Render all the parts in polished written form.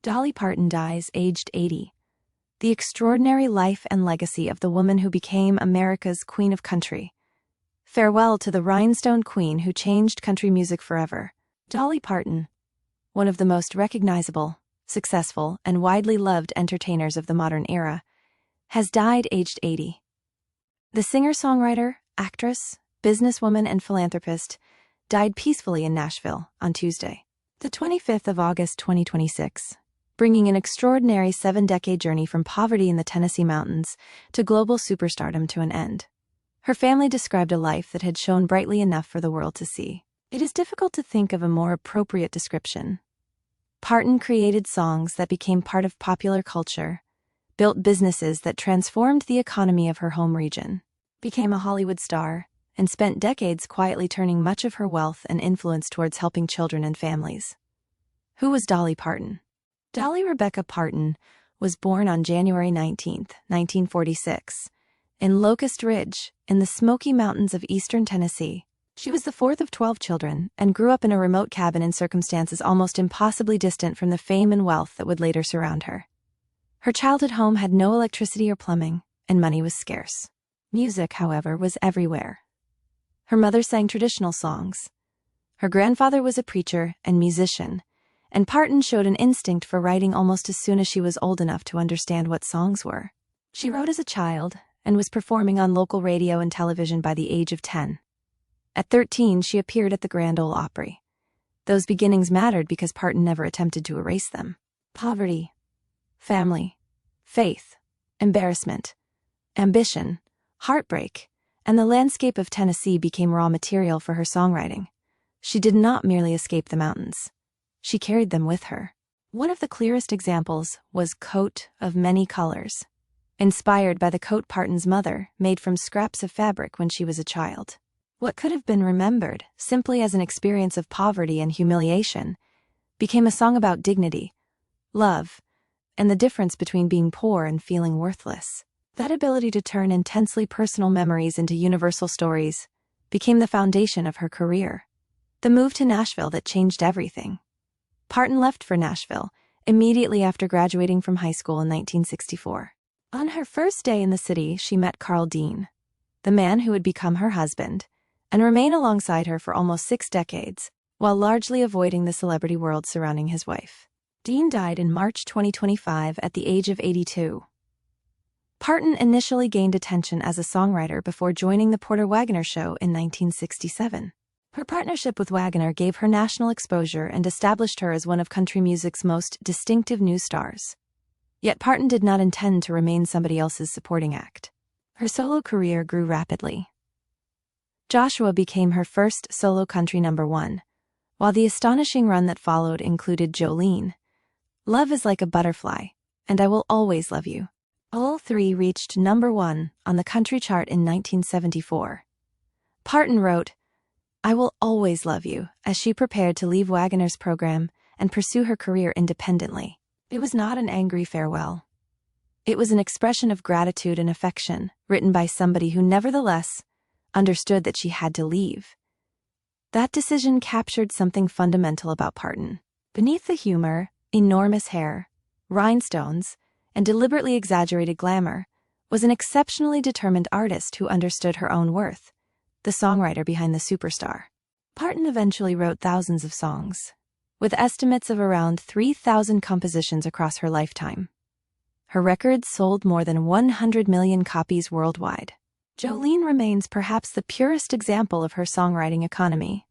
Dolly Parton dies aged 80. The extraordinary life and legacy of the woman who became America's Queen of Country. Farewell to the Rhinestone Queen who changed country music forever. Dolly Parton, one of the most recognizable, successful, and widely loved entertainers of the modern era, has died aged 80. The singer-songwriter, actress, businesswoman, and philanthropist died peacefully in Nashville on Tuesday, the 25th of August 2026, bringing an extraordinary 7-decade journey from poverty in the Tennessee mountains to global superstardom to an end. Her family described a life that had shone brightly enough for the world to see. It is difficult to think of a more appropriate description. Parton created songs that became part of popular culture, built businesses that transformed the economy of her home region, became a Hollywood star, and spent decades quietly turning much of her wealth and influence towards helping children and families. Who was Dolly Parton? Dolly Rebecca Parton was born on January 19, 1946, in Locust Ridge, in the Smoky Mountains of eastern Tennessee. She was the fourth of 12 children and grew up in a remote cabin in circumstances almost impossibly distant from the fame and wealth that would later surround her. Her childhood home had no electricity or plumbing, and money was scarce. Music, however, was everywhere. Her mother sang traditional songs. Her grandfather was a preacher and musician, and Parton showed an instinct for writing almost as soon as she was old enough to understand what songs were. She wrote as a child and was performing on local radio and television by the age of 10. At 13, she appeared at the Grand Ole Opry. Those beginnings mattered because Parton never attempted to erase them. Poverty, family, faith, embarrassment, ambition, heartbreak, and the landscape of Tennessee became raw material for her songwriting. She did not merely escape the mountains. She carried them with her. One of the clearest examples was Coat of Many Colors, inspired by the coat Parton's mother made from scraps of fabric when she was a child. What could have been remembered simply as an experience of poverty and humiliation became a song about dignity, love, and the difference between being poor and feeling worthless. That ability to turn intensely personal memories into universal stories became the foundation of her career. The move to Nashville that changed everything. Parton left for Nashville immediately after graduating from high school in 1964. On her first day in the city, she met Carl Dean, the man who would become her husband and remain alongside her for almost 6 decades, while largely avoiding the celebrity world surrounding his wife. Dean died in March 2025 at the age of 82. Parton initially gained attention as a songwriter before joining the Porter Wagoner Show in 1967. Her partnership with Wagoner gave her national exposure and established her as one of country music's most distinctive new stars. Yet Parton did not intend to remain somebody else's supporting act. Her solo career grew rapidly. Joshua became her first solo country #1, while the astonishing run that followed included Jolene, Love is Like a Butterfly, and I Will Always Love You. All 3 reached #1 on the country chart in 1974. Parton wrote, I Will Always Love You, as she prepared to leave Wagoner's program and pursue her career independently. It was not an angry farewell. It was an expression of gratitude and affection, written by somebody who nevertheless understood that she had to leave. That decision captured something fundamental about Parton. Beneath the humor, enormous hair, rhinestones, and deliberately exaggerated glamour was an exceptionally determined artist who understood her own worth, the songwriter behind the superstar. Parton eventually wrote thousands of songs, with estimates of around 3,000 compositions across her lifetime. Her records sold more than 100 million copies worldwide. Jolene remains perhaps the purest example of her songwriting economy.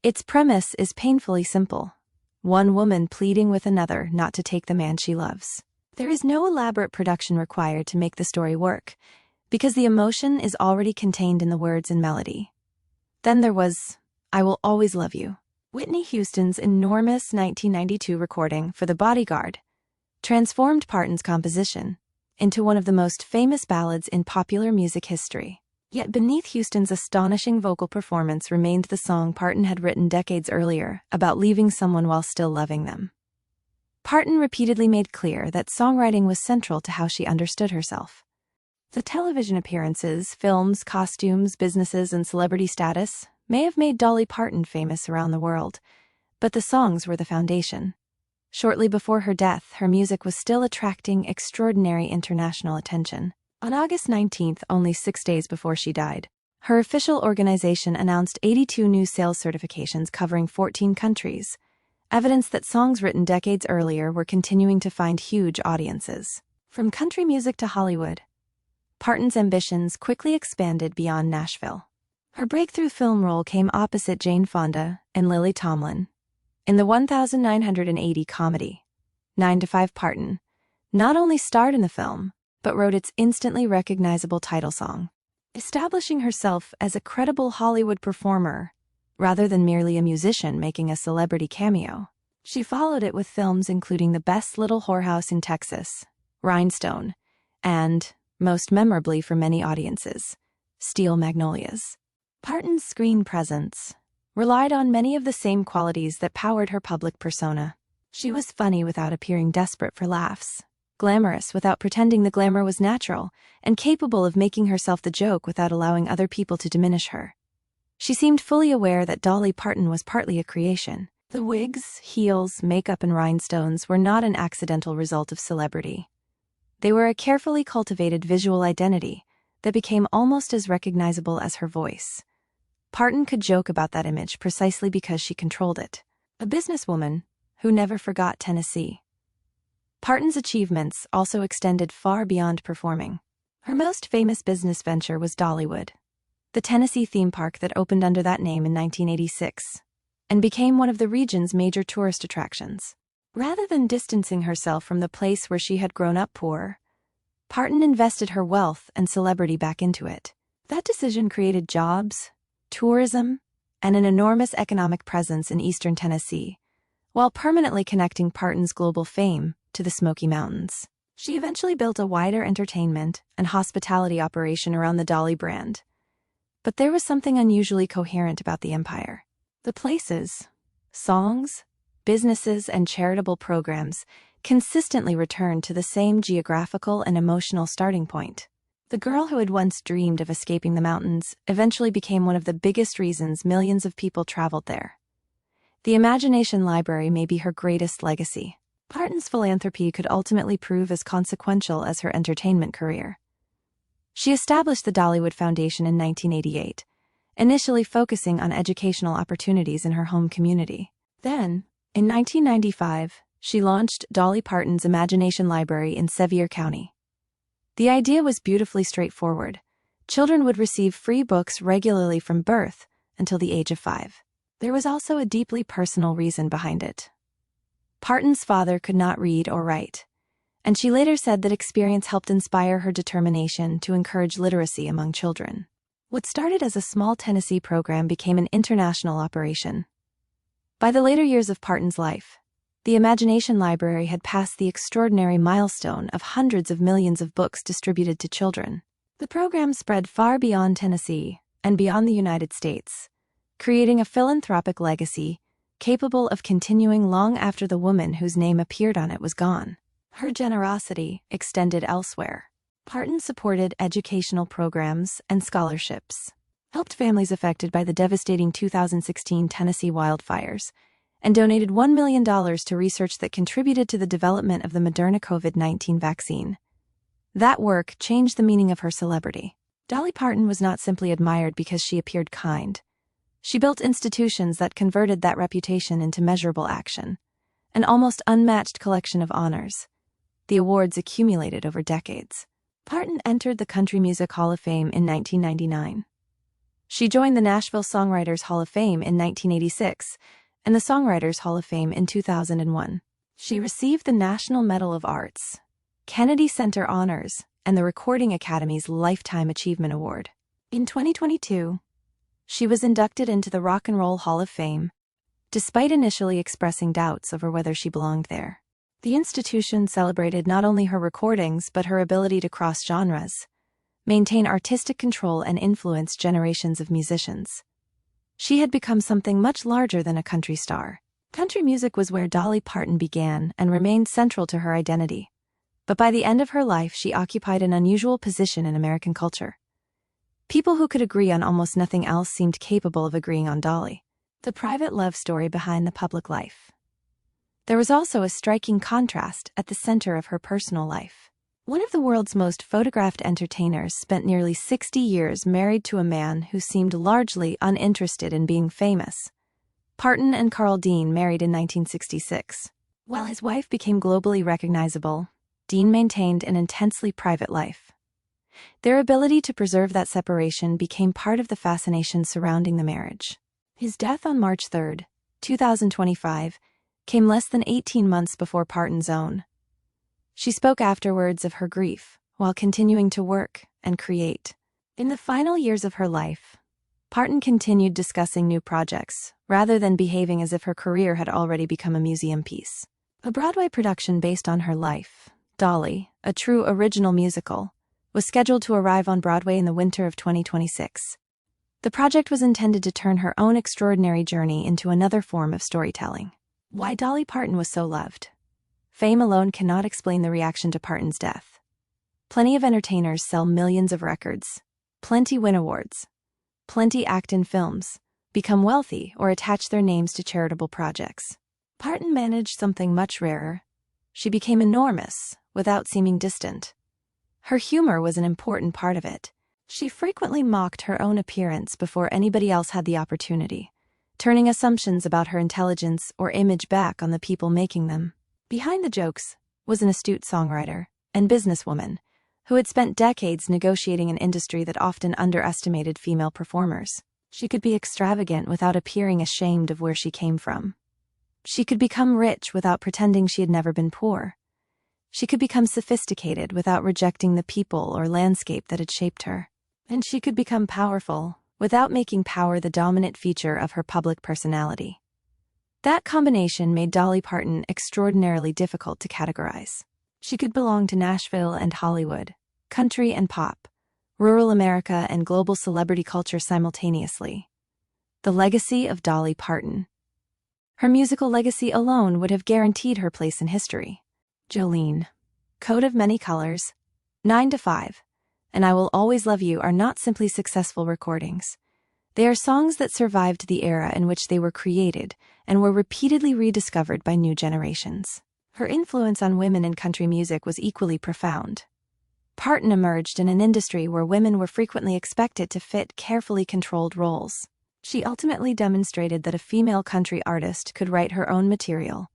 Its premise is painfully simple: one woman pleading with another not to take the man she loves. There is no elaborate production required to make the story work, because the emotion is already contained in the words and melody. Then there was I Will Always Love You. Whitney Houston's enormous 1992 recording for The Bodyguard transformed Parton's composition into one of the most famous ballads in popular music history. Yet beneath Houston's astonishing vocal performance remained the song Parton had written decades earlier about leaving someone while still loving them. Parton repeatedly made clear that songwriting was central to how she understood herself. The television appearances, films, costumes, businesses, and celebrity status may have made Dolly Parton famous around the world, but the songs were the foundation. Shortly before her death, her music was still attracting extraordinary international attention. On August 19th, only 6 days before she died, her official organization announced 82 new sales certifications covering 14 countries, evidence that songs written decades earlier were continuing to find huge audiences. From country music to Hollywood, Parton's ambitions quickly expanded beyond Nashville. Her breakthrough film role came opposite Jane Fonda and Lily Tomlin in the 1980 comedy 9 to 5. Parton not only starred in the film, but wrote its instantly recognizable title song, establishing herself as a credible Hollywood performer rather than merely a musician making a celebrity cameo. She followed it with films including The Best Little Whorehouse in Texas, Rhinestone, and, most memorably for many audiences, Steel Magnolias. Parton's screen presence relied on many of the same qualities that powered her public persona. She was funny without appearing desperate for laughs, glamorous without pretending the glamour was natural, and capable of making herself the joke without allowing other people to diminish her. She seemed fully aware that Dolly Parton was partly a creation. The wigs, heels, makeup, and rhinestones were not an accidental result of celebrity. They were a carefully cultivated visual identity that became almost as recognizable as her voice. Parton could joke about that image precisely because she controlled it. A businesswoman who never forgot Tennessee. Parton's achievements also extended far beyond performing. Her most famous business venture was Dollywood, the Tennessee theme park that opened under that name in 1986 and became one of the region's major tourist attractions. Rather than distancing herself from the place where she had grown up poor, Parton invested her wealth and celebrity back into it. That decision created jobs, tourism, and an enormous economic presence in eastern Tennessee, while permanently connecting Parton's global fame to the Smoky Mountains. She eventually built a wider entertainment and hospitality operation around the Dolly brand. But there was something unusually coherent about the empire. The places, songs, businesses, and charitable programs consistently returned to the same geographical and emotional starting point. The girl who had once dreamed of escaping the mountains eventually became one of the biggest reasons millions of people traveled there. The Imagination Library may be her greatest legacy. Parton's philanthropy could ultimately prove as consequential as her entertainment career. She established the Dollywood Foundation in 1988, initially focusing on educational opportunities in her home community. Then, in 1995, she launched Dolly Parton's Imagination Library in Sevier County. The idea was beautifully straightforward. Children would receive free books regularly from birth until the age of 5. There was also a deeply personal reason behind it. Parton's father could not read or write, and she later said that experience helped inspire her determination to encourage literacy among children. What started as a small Tennessee program became an international operation. By the later years of Parton's life, the Imagination Library had passed the extraordinary milestone of hundreds of millions of books distributed to children. The program spread far beyond Tennessee and beyond the United States, creating a philanthropic legacy capable of continuing long after the woman whose name appeared on it was gone. Her generosity extended elsewhere. Parton supported educational programs and scholarships, helped families affected by the devastating 2016 Tennessee wildfires, and donated $1 million to research that contributed to the development of the Moderna COVID-19 vaccine. That work changed the meaning of her celebrity. Dolly Parton was not simply admired because she appeared kind. She built institutions that converted that reputation into measurable action, an almost unmatched collection of honors. The awards accumulated over decades. Parton entered the Country Music Hall of Fame in 1999. She joined the Nashville Songwriters Hall of Fame in 1986 and the Songwriters Hall of Fame in 2001. She received the National Medal of Arts, Kennedy Center Honors, and the Recording Academy's Lifetime Achievement Award. In 2022, she was inducted into the Rock and Roll Hall of Fame, despite initially expressing doubts over whether she belonged there. The institution celebrated not only her recordings but her ability to cross genres, maintain artistic control, and influence generations of musicians. She had become something much larger than a country star. Country music was where Dolly Parton began and remained central to her identity. But by the end of her life, she occupied an unusual position in American culture. People who could agree on almost nothing else seemed capable of agreeing on Dolly, the private love story behind the public life. There was also a striking contrast at the center of her personal life. One of the world's most photographed entertainers spent nearly 60 years married to a man who seemed largely uninterested in being famous. Parton and Carl Dean married in 1966. While his wife became globally recognizable, Dean maintained an intensely private life. Their ability to preserve that separation became part of the fascination surrounding the marriage. His death on March 3, 2025, came less than 18 months before Parton's own. She spoke afterwards of her grief, while continuing to work and create. In the final years of her life, Parton continued discussing new projects, rather than behaving as if her career had already become a museum piece. A Broadway production based on her life, Dolly, a true original musical, was scheduled to arrive on Broadway in the winter of 2026. The project was intended to turn her own extraordinary journey into another form of storytelling. Why Dolly Parton was so loved. Fame alone cannot explain the reaction to Parton's death. Plenty of entertainers sell millions of records. Plenty win awards. Plenty act in films, become wealthy, or attach their names to charitable projects. Parton managed something much rarer. She became enormous, without seeming distant. Her humor was an important part of it. She frequently mocked her own appearance before anybody else had the opportunity, turning assumptions about her intelligence or image back on the people making them. Behind the jokes was an astute songwriter and businesswoman who had spent decades negotiating an industry that often underestimated female performers. She could be extravagant without appearing ashamed of where she came from. She could become rich without pretending she had never been poor. She could become sophisticated without rejecting the people or landscape that had shaped her. And she could become powerful without making power the dominant feature of her public personality. That combination made Dolly Parton extraordinarily difficult to categorize. She could belong to Nashville and Hollywood, country and pop, rural America and global celebrity culture simultaneously. The legacy of Dolly Parton. Her musical legacy alone would have guaranteed her place in history. Jolene, Coat of Many Colors, 9 to 5, and I Will Always Love You are not simply successful recordings. They are songs that survived the era in which they were created and were repeatedly rediscovered by new generations. Her influence on women in country music was equally profound. Parton emerged in an industry where women were frequently expected to fit carefully controlled roles. She ultimately demonstrated that a female country artist could write her own material,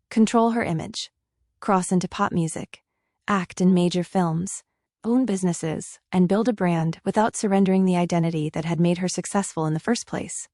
control her image, cross into pop music, act in major films, own businesses, and build a brand without surrendering the identity that had made her successful in the first place.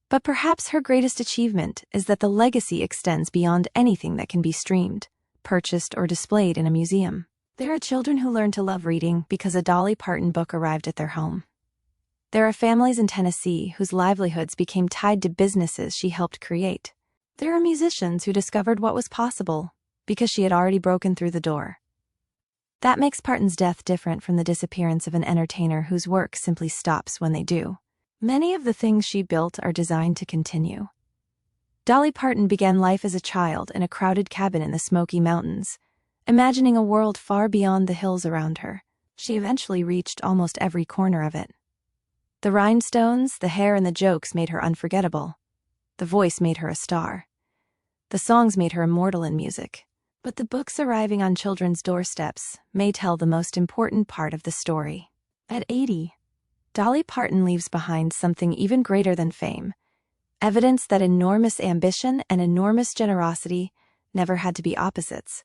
But perhaps her greatest achievement is that the legacy extends beyond anything that can be streamed, purchased, or displayed in a museum. There are children who learn to love reading because a Dolly Parton book arrived at their home. There are families in Tennessee whose livelihoods became tied to businesses she helped create. There are musicians who discovered what was possible because she had already broken through the door. That makes Parton's death different from the disappearance of an entertainer whose work simply stops when they do. Many of the things she built are designed to continue. Dolly Parton began life as a child in a crowded cabin in the Smoky Mountains, imagining a world far beyond the hills around her. She eventually reached almost every corner of it. The rhinestones, the hair, and the jokes made her unforgettable. The voice made her a star. The songs made her immortal in music. But the books arriving on children's doorsteps may tell the most important part of the story. At 80, Dolly Parton leaves behind something even greater than fame, evidence that enormous ambition and enormous generosity never had to be opposites.